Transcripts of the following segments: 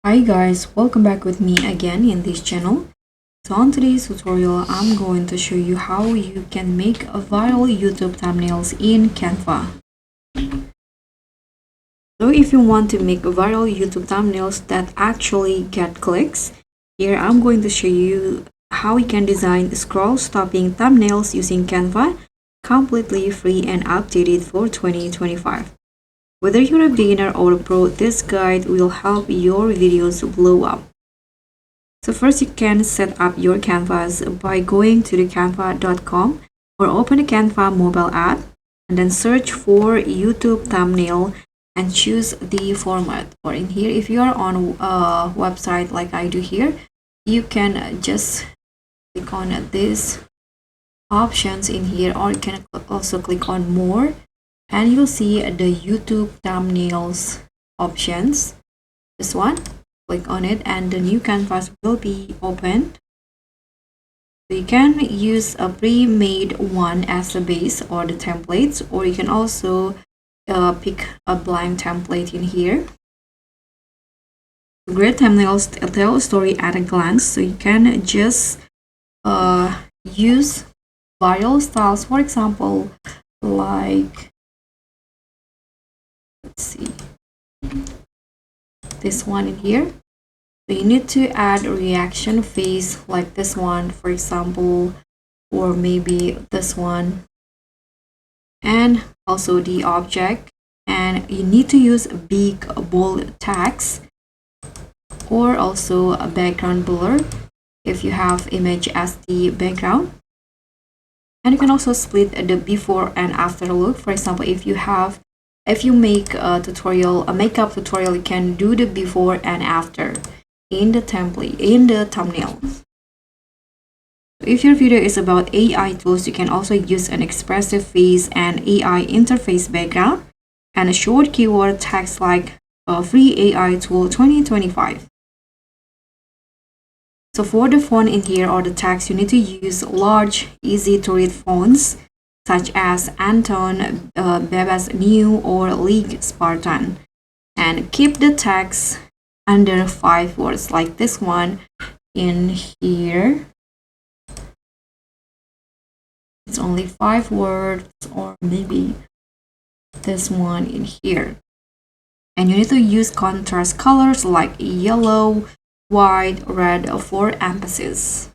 Hi guys, welcome back with me again in this channel. So on today's tutorial, I'm going to show you how you can make a viral YouTube thumbnails in Canva. So if you want to make viral YouTube thumbnails that actually get clicks, here I'm going to show you how you can design scroll stopping thumbnails using Canva, completely free and updated for 2025. Whether you're a beginner or a pro, this guide will help your videos blow up. So first you can set up your canvas by going to the canva.com or open a Canva mobile app and then search for YouTube thumbnail and choose the format. Or in here, if you are on a website like I do here, you can just click on these options in here, or you can also click on more and you'll see the YouTube thumbnails options. This one, click on it and the new canvas will be opened. So you can use a pre-made one as a base or the templates, or you can also pick a blank template in here. Great thumbnails tell a story at a glance, so you can just use viral styles, for example, like, let's see, this one in here. So you need to add a reaction face like this one, for example, or maybe this one, and also the object. And you need to use big bold text or also a background blur if you have image as the background. And you can also split the before and after look. For example, if you make a tutorial, a makeup tutorial, you can do the before and after in the template, in the thumbnail. If your video is about AI tools, you can also use an expressive face and AI interface background and a short keyword text like free AI tool 2025. So for the font in here or the text, you need to use large, easy to read fonts such as Anton, Bebas New, or League Spartan. And keep the text under 5 words like this one in here. It's only 5 words, or maybe this one in here. And you need to use contrast colors like yellow, white, red for emphasis.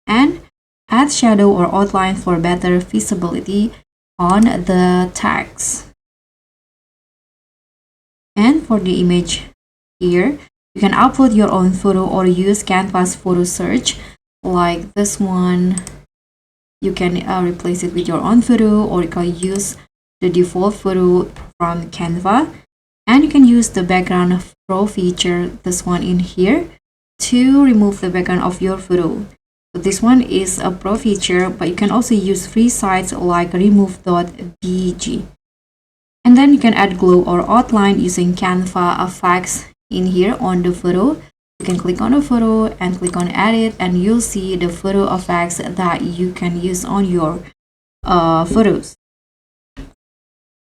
And add shadow or outline for better visibility on the text. And for the image here, you can upload your own photo or use Canva's photo search like this one. You can replace it with your own photo, or you can use the default photo from Canva. And you can use the background pro feature, this one in here, to remove the background of your photo. So this one is a pro feature, but you can also use free sites like remove.bg. And then you can add glow or outline using Canva effects in here on the photo. You can click on the photo and click on edit, and you'll see the photo effects that you can use on your photos.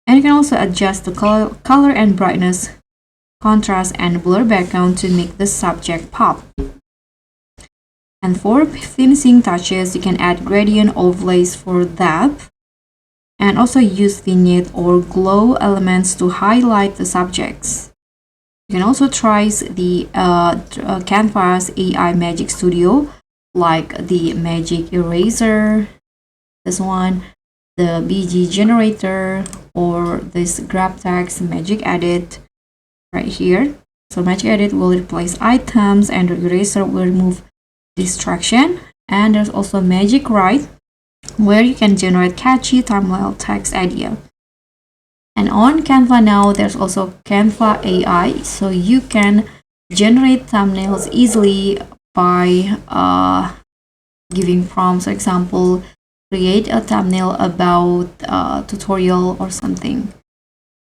And you can also adjust the color and brightness, contrast, and blur background to make the subject pop. And for finishing touches, you can add gradient overlays for depth, and also use vignette or glow elements to highlight the subjects. You can also try the Canva's AI Magic Studio, like the Magic Eraser, this one, the BG Generator, or this Grab Text Magic Edit right here. So Magic Edit will replace items and the Eraser will remove distraction. And there's also Magic Write, where you can generate catchy thumbnail text idea. And on Canva now, there's also Canva AI, so you can generate thumbnails easily by giving prompts. For example, create a thumbnail about a tutorial or something.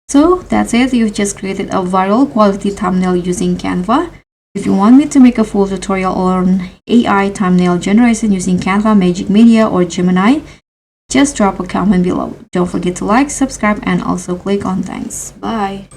So that's it. You've just created a viral quality thumbnail using Canva. If you want me to make a full tutorial on AI thumbnail generation using Canva, Magic Media, or Gemini, just drop a comment below. Don't forget to like, subscribe, and also click on thanks. Bye.